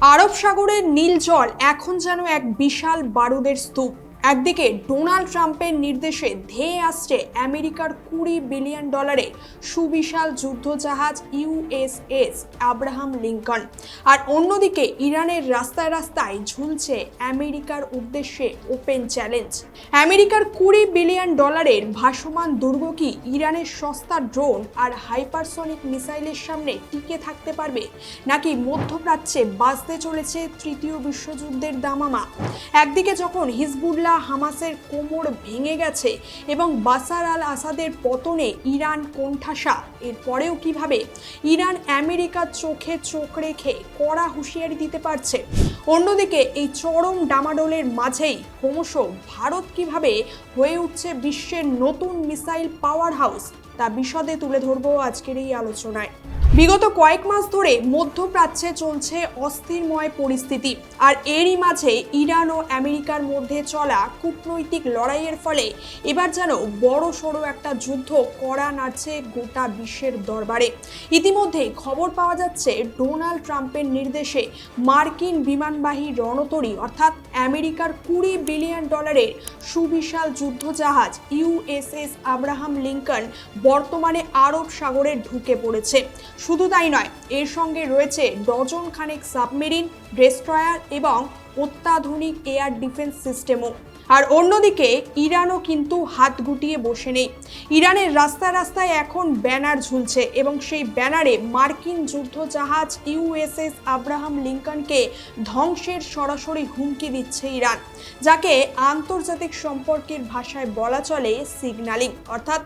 আরব সাগরের নীল জল এখন যেন এক বিশাল বারুদের স্তূপ। একদিকে ডোনাল্ড ট্রাম্পের নির্দেশে ধেয়ে আসছে আমেরিকার $20 বিলিয়ন সুবিশাল যুদ্ধজাহাজ ইউএসএস আব্রাহাম লিঙ্কন, আর অন্যদিকে ইরানের রাস্তায় রাস্তায় ঝুলছে আমেরিকার উদ্দেশ্যে ওপেন চ্যালেঞ্জ। আমেরিকার $20 বিলিয়ন ভাসমান দুর্গ কি ইরানের সস্তা ড্রোন আর হাইপারসনিক মিসাইলের সামনে টিকে থাকতে পারবে, নাকি মধ্যপ্রাচ্যে বাজতে চলেছে তৃতীয় বিশ্বযুদ্ধের দামামা? একদিকে যখন হিজবুল্লাহ হামাসের কোমর ভেঙে গেছে এবং বাশার আল আসাদের পতনে ইরান কোণঠাসা, এরপরেও কিভাবে ইরান আমেরিকার চোখে চোখ রেখে কড়া হুঁশিয়ারি দিতে পারছে। অন্যদিকে এই চরম ডামাডোলের মাঝেই ক্রমশ ভারত কিভাবে হয়ে উঠছে বিশ্বের নতুন মিসাইল পাওয়ার হাউস, তা বিশদে তুলে ধরবো আজকের এই আলোচনায়। বিগত কয়েক মাস ধরে মধ্যপ্রাচ্যে চলছে অস্থিরময় পরিস্থিতি, আর এরই মাঝে ইরান ও আমেরিকার মধ্যে চলা কূটনৈতিক লড়াইয়ের ফলে এবার যেন বড় সড়ো একটা যুদ্ধ কড়া নাড়ছে গোটা বিশ্বের দরবারে। ইতিমধ্যে খবর পাওয়া যাচ্ছে ডোনাল্ড ট্রাম্পের নির্দেশে মার্কিন বিমানবাহী রণতরী অর্থাৎ আমেরিকার $20 বিলিয়ন সুবিশাল যুদ্ধজাহাজ ইউএসএস আব্রাহাম লিঙ্কন বর্তমানে আরব সাগরে ঢুকে পড়েছে। শুধু তাই নয়, এর সঙ্গে রয়েছে ডজন খানেক সাবমেরিন, ডেস্ট্রয়ার এবং অত্যাধুনিক এয়ার ডিফেন্স সিস্টেমও। আর অন্যদিকে ইরানও কিন্তু হাত গুটিয়ে বসে নেই। ইরানের রাস্তায় রাস্তায় এখন ব্যানার ঝুলছে এবং সেই ব্যানারে মার্কিন যুদ্ধজাহাজ ইউএসএস আব্রাহাম লিঙ্কনকে ধ্বংসের সরাসরি হুমকি দিচ্ছে ইরান, যাকে আন্তর্জাতিক সম্পর্কের ভাষায় বলা চলে সিগন্যালিং। অর্থাৎ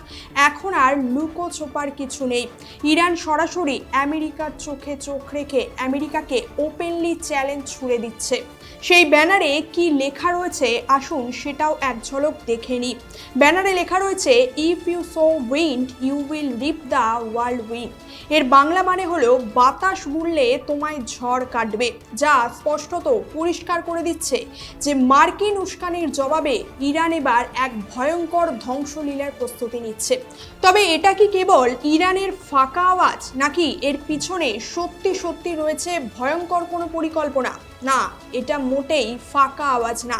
এখন আর লুকোছোপার কিছু নেই। ইরান সরাসরি আমেরিকার চোখে চোখ রেখে আমেরিকাকে ওপেনলি চ্যালেঞ্জ ছুড়ে দিচ্ছে। সেই ব্যানারে কি লেখা রয়েছে আসুন সেটাও এক ঝলক দেখে নিই। ব্যানারে লেখা রয়েছে, if you sow wind you will reap the whirlwind. এর বাংলা মানে হলো, বাতাস বুনলে তোমায় ঝড় কাটবে, যা স্পষ্টত পরিষ্কার করে দিচ্ছে যে মার্কিন উস্কানির জবাবে ইরান এবার এক ভয়ঙ্কর ধ্বংসলীলার প্রস্তুতি নিচ্ছে। তবে এটা কি কেবল ইরানের ফাঁকা আওয়াজ, নাকি এর পিছনে সত্যি সত্যি রয়েছে ভয়ঙ্কর কোনো পরিকল্পনা? না, এটা মোটেই ফাঁকা আওয়াজ না।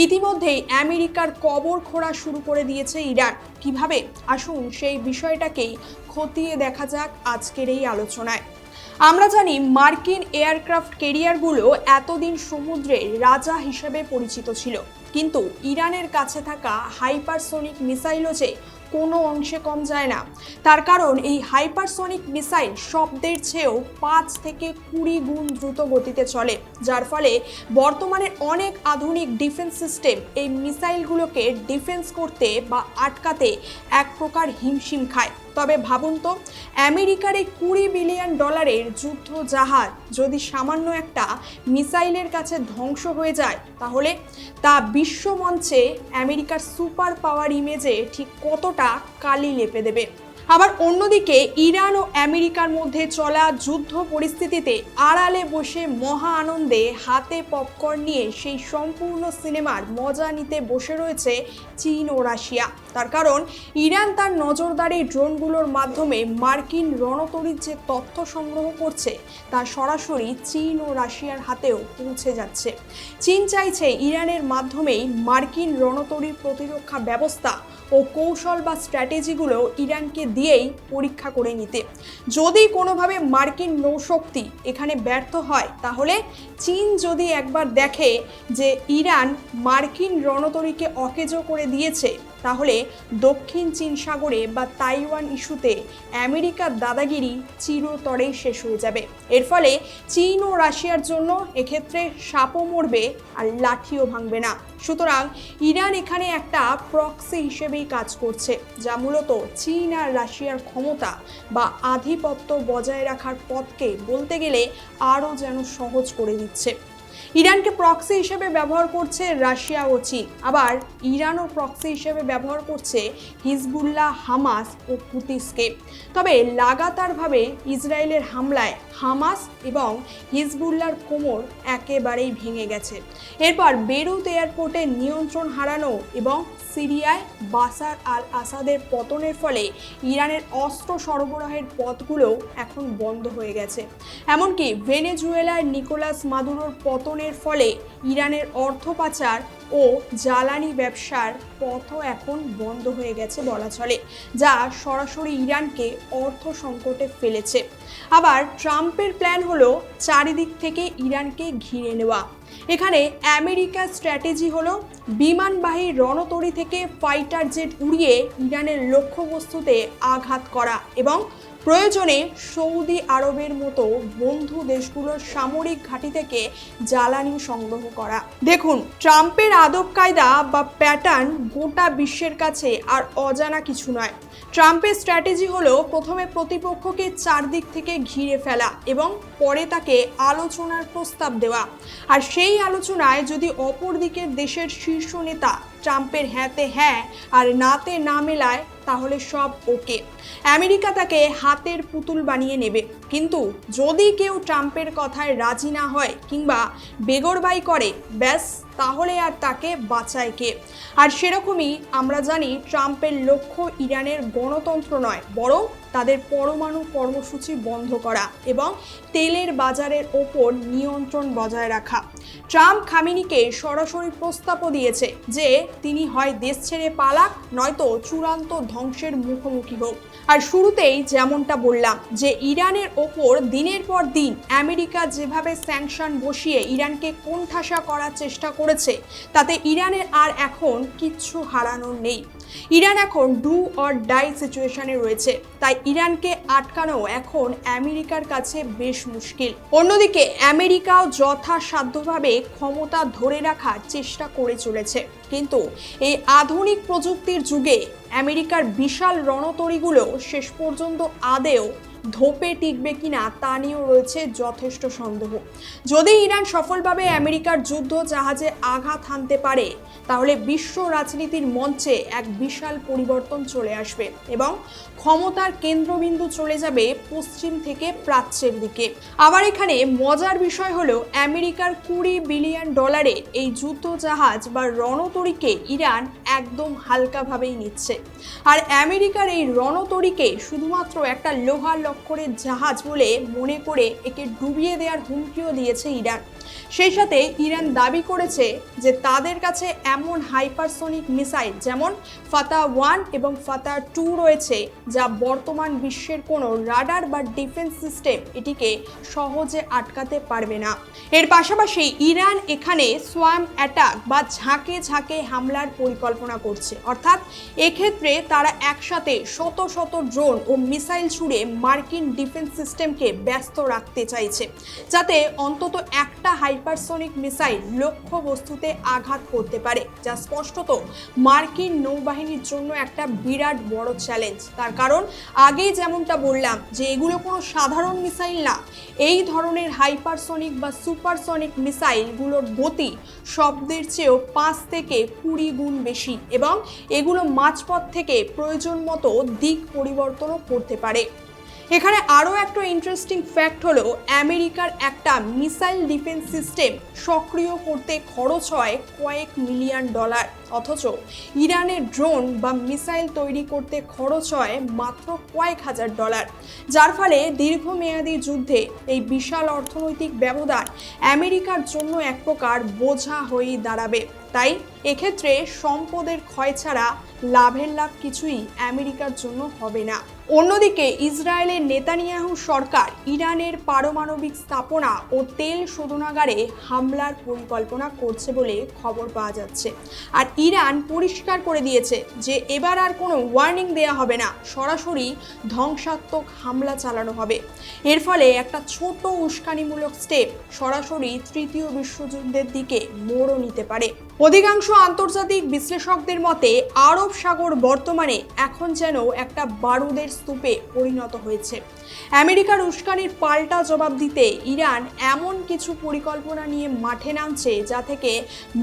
ইতিমধ্যেই আমেরিকার কবর খোঁড়া শুরু করে দিয়েছে ইরান। কিভাবে? আসুন সেই বিষয়টাকেই খতিয়ে দেখা যাক আজকের এই আলোচনায়। আমরা জানি মার্কিন এয়ারক্রাফট ক্যারিয়ারগুলো এতদিন সমুদ্রের রাজা হিসেবে পরিচিত ছিল, কিন্তু ইরানের কাছে থাকা হাইপারসনিক মিসাইলও যে কোনো অংশে কম যায় না। তার কারণ এই হাইপারসনিক মিসাইল শব্দের চেয়েও 5 থেকে 20 গুণ দ্রুত গতিতে চলে, যার ফলে বর্তমানে অনেক আধুনিক ডিফেন্স সিস্টেম এই মিসাইলগুলোকে ডিফেন্স করতে বা আটকাতে এক প্রকার হিমশিম খায়। তবে ভাবুন তো, আমেরিকার এই $20 বিলিয়ন যুদ্ধ জাহাজ যদি সামান্য একটা মিসাইলের কাছে ধ্বংস হয়ে যায়, তাহলে তা বিশ্বমঞ্চে আমেরিকার সুপার পাওয়ার ইমেজে ঠিক কতটা কালি লেপে দেবে। আবার অন্যদিকে ইরান ও আমেরিকার মধ্যে চলা যুদ্ধ পরিস্থিতিতে আড়ালে বসে মহা আনন্দে হাতে পপকর্ন নিয়ে সেই সম্পূর্ণ সিনেমার মজা নিতে বসে রয়েছে চীন ও রাশিয়া। তার কারণ ইরান তার নজরদারি ড্রোনগুলোর মাধ্যমে মার্কিন রণতরীর যে তথ্য সংগ্রহ করছে তা সরাসরি চীন ও রাশিয়ার হাতেও পৌঁছে যাচ্ছে। চীন চাইছে ইরানের মাধ্যমেই মার্কিন রণতরীর প্রতিরক্ষা ব্যবস্থা ও কৌশল বা স্ট্র্যাটেজিগুলো ইরানকে দিয়েই পরীক্ষা করে নিতে। যদি কোনোভাবে মার্কিন নৌশক্তি এখানে ব্যর্থ হয়, তাহলে চীন যদি একবার দেখে যে ইরান মার্কিন রণতরীকে অকেজো করে দিয়েছে, তাহলে দক্ষিণ চীন সাগরে বা তাইওয়ান ইস্যুতে আমেরিকার দাদাগিরি চিরতরেই শেষ হয়ে যাবে। এর ফলে চীন ও রাশিয়ার জন্য এক্ষেত্রে সাপও মরবে আর লাঠিও ভাঙবে না। সুতরাং ইরান এখানে একটা প্রক্সি হিসেবেই কাজ করছে, যা মূলত চীন আর রাশিয়ার ক্ষমতা বা আধিপত্য বজায় রাখার পথকে বলতে গেলে আরও যেন সহজ করে দিচ্ছে। ইরানকে প্রক্সি হিসেবে ব্যবহার করছে রাশিয়া ও চীন, আবার ইরানও প্রক্সি হিসেবে ব্যবহার করছে হিজবুল্লাহ, হামাস ও হুতিসকে। তবে লাগাতারভাবে ইসরায়েলের হামলায় হামাস এবং হিজবুল্লাহর কোমর একেবারেই ভেঙে গেছে। এরপর বেরুত এয়ারপোর্টে নিয়ন্ত্রণ হারানো এবং সিরিয়ায় বাশার আল আসাদের পতনের ফলে ইরানের অস্ত্র সরবরাহের পথগুলো এখন বন্ধ হয়ে গেছে। এমনকি ভেনেজুয়েলার নিকোলাস মাদুরোর পতনের ফলে ইরানের অর্থ পাচার ও জ্বালানি ব্যবসার পথও এখন বন্ধ হয়ে গেছে বলা চলে, যা সরাসরি ইরানকে অর্থ সংকটে ফেলেছে। আবার ট্রাম্পের প্ল্যান হলো চারিদিক থেকে ইরানকে ঘিরে নেওয়া। এখানে আমেরিকার স্ট্র্যাটেজি হলো বিমানবাহী রণতরী থেকে ফাইটার জেট উড়িয়ে ইরানের লক্ষ্যবস্তুতে আঘাত করা এবং প্রয়োজনে সৌদি আরবের মতো বন্ধু দেশগুলোর সামরিক ঘাঁটি থেকে জ্বালানি সংগ্রহ করা। দেখুন, ট্রাম্পের আদব কায়দা বা প্যাটার্ন গোটা বিশ্বের কাছে আর অজানা কিছু নয়। ট্রাম্পের স্ট্র্যাটেজি হলো প্রথমে প্রতিপক্ষকে চারদিক থেকে ঘিরে ফেলা এবং পরে তাকে আলোচনার প্রস্তাব দেওয়া। আর সেই আলোচনায় যদি অপর দিকের দেশের শীর্ষ নেতা ট্রাম্পের হ্যাঁতে হ্যাঁ আর নাতে না মেলায়, তাহলে সব ওকে। আমেরিকা তাকে হাতের পুতুল বানিয়ে নেবে। কিন্তু যদি কেউ ট্রাম্পের কথায় রাজি না হয় কিংবা বেগরবাই করে, ব্যাস তাহলে আর তাকে বাঁচায় কে? আর সেরকমই আমরা জানি, ট্রাম্পের লক্ষ্য ইরানের গণতন্ত্র নয়, বরং তাদের পরমাণু কর্মসূচি বন্ধ করা এবং তেলের বাজারের ওপর নিয়ন্ত্রণ বজায় রাখা। ট্রাম্প খামেনিকে সরাসরি প্রস্তাবও দিয়েছে যে তিনি হয় দেশ ছেড়ে পালাক, নয়তো চূড়ান্ত ধ্বংসের মুখোমুখি হোক। আর শুরুতেই যেমনটা বললাম যে ইরানের ওপর দিনের পর দিন আমেরিকা যেভাবে স্যাংশন বসিয়ে ইরানকে কোণঠাসা করার চেষ্টা করেছে, তাতে ইরানের আর এখন কিচ্ছু হারানোর নেই। ইরান এখন ডু অর ডাই সিচুয়েশনে রয়েছে, তাই ইরানকে আটকানো এখন আমেরিকার কাছে বেশ মুশকিল। অন্যদিকে আমেরিকাও যথাসাধ্যভাবে ক্ষমতা ধরে রাখার চেষ্টা করে চলেছে, কিন্তু এই আধুনিক প্রযুক্তির যুগে আমেরিকার বিশাল রণতরীগুলো শেষ পর্যন্ত আদেও ধোপে টিকবে কিনা তা নিয়েও রয়েছে যথেষ্ট সন্দেহ। যদি ইরান সফলভাবে আমেরিকার যুদ্ধ জাহাজে আঘাত হানতে পারে, তাহলে বিশ্ব রাজনীতির মঞ্চে এক বিশাল পরিবর্তন চলে আসবে এবং ক্ষমতার কেন্দ্রবিন্দু চলে যাবে পশ্চিম থেকে প্রাচ্যের দিকে। আবার এখানে মজার বিষয় হলো, আমেরিকার $20 বিলিয়ন এই যুদ্ধ জাহাজ বা রণতরীকে ইরান একদম হালকাভাবেই নিচ্ছে। আর আমেরিকার এই রণতরীকে শুধুমাত্র একটা লোহার লক্করের জাহাজ বলে মনে করে একে ডুবিয়ে দেওয়ার হুমকিও দিয়েছে ইরান। সেই সাথে ইরান দাবি করেছে যে তাদের কাছে এমন হাইপারসোনিক মিসাইল যেমন ফাতা-1 এবং ফাতা-2 রয়েছে, যা বর্তমান বিশ্বের কোনো রাডার বা ডিফেন্স সিস্টেম এটিকে সহজে আটকাতে পারবে না। এর পাশাপাশি ইরান এখানে সোয়াম অ্যাটাক বা ঝাঁকে ঝাঁকে হামলার পরিকল্পনা করছে। অর্থাৎ এক্ষেত্রে তারা একসাথে শত শত ড্রোন ও মিসাইল ছুড়ে মার্কিন ডিফেন্স সিস্টেমকে ব্যস্ত রাখতে চাইছে, যাতে অন্তত একটা হাইপারসোনিক মিসাইল লক্ষ্য বস্তুতে আঘাত করতে পারে, যা স্পষ্টত মার্কিন নৌবাহিনীর জন্য একটা বিরাট বড় চ্যালেঞ্জ। তার কারণ আগেই যেমনটা বললাম যে এগুলো কোনো সাধারণ মিসাইল না। এই ধরনের হাইপারসোনিক বা সুপারসনিক মিসাইলগুলোর গতি শব্দের চেয়েও 5 থেকে 20 গুণ বেশি এবং এগুলো মাঝপথ থেকে প্রয়োজন মতো দিক পরিবর্তনও করতে পারে। এখানে আরও একটা ইন্টারেস্টিং ফ্যাক্ট হলো, আমেরিকার একটা মিসাইল ডিফেন্স সিস্টেম সক্রিয় করতে খরচ হয় কয়েক $মিলিয়ন, অথচ ইরানের ড্রোন বা মিসাইল তৈরি করতে খরচ হয় মাত্র কয়েক $1,000, যার ফলে দীর্ঘমেয়াদী যুদ্ধে এই বিশাল অর্থনৈতিক ব্যবধান আমেরিকার জন্য এক প্রকার বোঝা হয়েই দাঁড়াবে। তাই এক্ষেত্রে সম্পদের ক্ষয় ছাড়া লাভের লাভ কিছুই আমেরিকার জন্য হবে না। অন্যদিকে ইসরায়েলের নেতানিয়াহু সরকার ইরানের পারমাণবিক স্থাপনা ও তেল শোধনাগারে হামলার পরিকল্পনা করছে বলে খবর পাওয়া যাচ্ছে। আর ইরান পরিষ্কার করে দিয়েছে যে এবার আর কোনো ওয়ার্নিং দেওয়া হবে না, সরাসরি ধ্বংসাত্মক হামলা চালানো হবে। এর ফলে একটা ছোট উস্কানিমূলক স্টেপ সরাসরি তৃতীয় বিশ্বযুদ্ধের দিকে মোড়ও নিতে পারে। অধিকাংশ আন্তর্জাতিক বিশ্লেষকদের মতে আরব সাগর বর্তমানে এখন যেন একটা বারুদের স্তূপে পরিণত হয়েছে। আমেরিকার উস্কানির পাল্টা জবাব দিতে ইরান এমন কিছু পরিকল্পনা নিয়ে মাঠে নামছে যা থেকে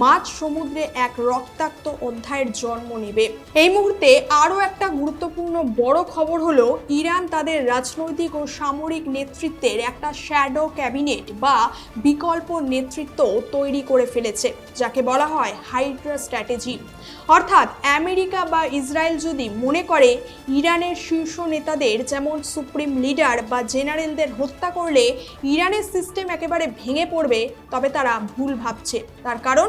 মাঝ সমুদ্রে এক রক্তাক্ত অধ্যায়ের জন্ম নেবে। এই মুহূর্তে আরও একটা গুরুত্বপূর্ণ বড় খবর হলো ইরান তাদের রাজনৈতিক ও সামরিক নেতৃত্বের একটা শ্যাডো ক্যাবিনেট বা বিকল্প নেতৃত্ব তৈরি করে ফেলেছে, যাকে বলা হয় হাইড্রা স্ট্র্যাটেজি। অর্থাৎ আমেরিকা বা ইসরায়েল যদি মনে করে ইরানের শীর্ষ নেতাদের যেমন সুপ্রিম লিডার বা জেনারেলদের হত্যা করলে ইরানের সিস্টেম একেবারে ভেঙে পড়বে, তবে তারা ভুল ভাবছে। তার কারণ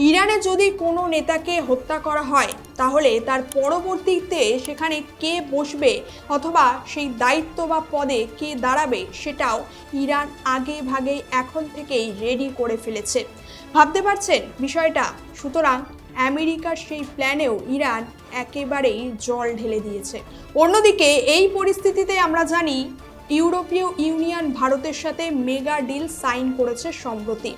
ইরানে যদি কোনো নেতাকে হত্যা করা হয় তাহলে তার পরবর্তীতে সেখানে কে বসবে অথবা সেই দায়িত্ব বা পদে কে দাঁড়াবে সেটাও ইরান আগে ভাগেই এখন থেকেই রেডি করে ফেলেছে। ভাবতে পারছেন বিষয়টা? সুতরাং আমেরিকার সেই প্ল্যানেও ইরান একেবারেই জল ঢেলে দিয়েছে। অন্যদিকে এই পরিস্থিতিতে আমরা জানি ইউরোপীয় ইউনিয়ন ভারতের সাথে মেগা ডিল সাইন করেছে সম্প্রতি,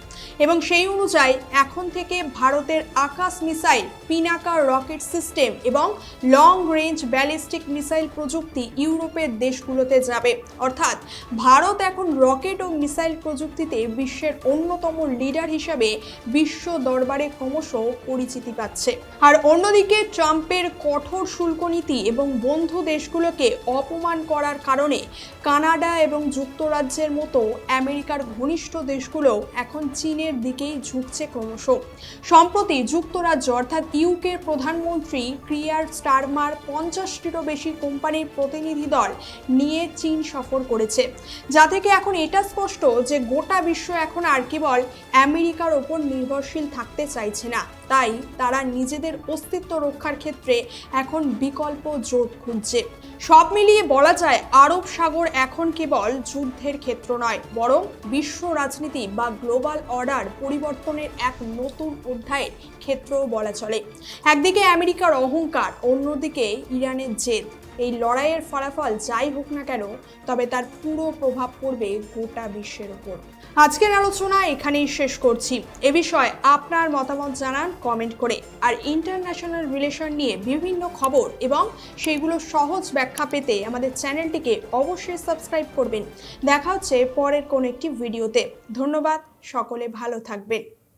এবং সেই অনুযায়ী এখন থেকে ভারতের আকাশ মিসাইল, পিনাকা রকেট সিস্টেম এবং লং রেঞ্জ ব্যালিস্টিক মিসাইল প্রযুক্তি ইউরোপের দেশগুলোতে যাবে। অর্থাৎ ভারত এখন রকেট ও মিসাইল প্রযুক্তিতে বিশ্বের অন্যতম লিডার হিসাবে বিশ্ব দরবারে ক্রমশ পরিচিতি পাচ্ছে। আর অন্যদিকে ট্রাম্পের কঠোর শুল্ক নীতি এবং বন্ধু দেশগুলোকে অপমান করার কারণে কানাডা এবং যুক্তরাজ্যের মতো আমেরিকার ঘনিষ্ঠ দেশগুলো এখন চীনের দিকেই ঝুঁকছে ক্রমশ। সম্প্রতি যুক্তরাজ্য অর্থাৎ ইউকের প্রধানমন্ত্রী কিয়ার স্টারমার 50টিরও বেশি কোম্পানির প্রতিনিধি দল নিয়ে চীন সফর করেছে, যা থেকে এখন এটা স্পষ্ট যে গোটা বিশ্ব এখন আর কেবল আমেরিকার ওপর নির্ভরশীল থাকতে চাইছে না। তাই তারা নিজেদের অস্তিত্ব রক্ষার ক্ষেত্রে এখন বিকল্প জোট খুঁজছে। সব মিলিয়ে বলা যায় আরব সাগর এখন কেবল যুদ্ধের ক্ষেত্র নয়, বরং বিশ্ব রাজনীতি বা গ্লোবাল অর্ডার পরিবর্তনের এক নতুন অধ্যায়ের ক্ষেত্রও বলা চলে। একদিকে আমেরিকার অহংকার, অন্যদিকে ইরানের জেদ। এই লড়াইয়ের ফলাফল যাই হোক না কেন, তবে তার পুরো প্রভাব পড়বে গোটা বিশ্বের উপর। আজকের আলোচনা এখানেই শেষ করছি। এ বিষয়ে আপনার মতামত জানান কমেন্ট করে। আর ইন্টারন্যাশনাল রিলেশন নিয়ে বিভিন্ন খবর এবং সেগুলো সহজ ব্যাখ্যা পেতে আমাদের চ্যানেলটিকে অবশ্যই সাবস্ক্রাইব করবেন। দেখা হচ্ছে পরের কোনো একটি ভিডিওতে। ধন্যবাদ, সকলে ভালো থাকবেন।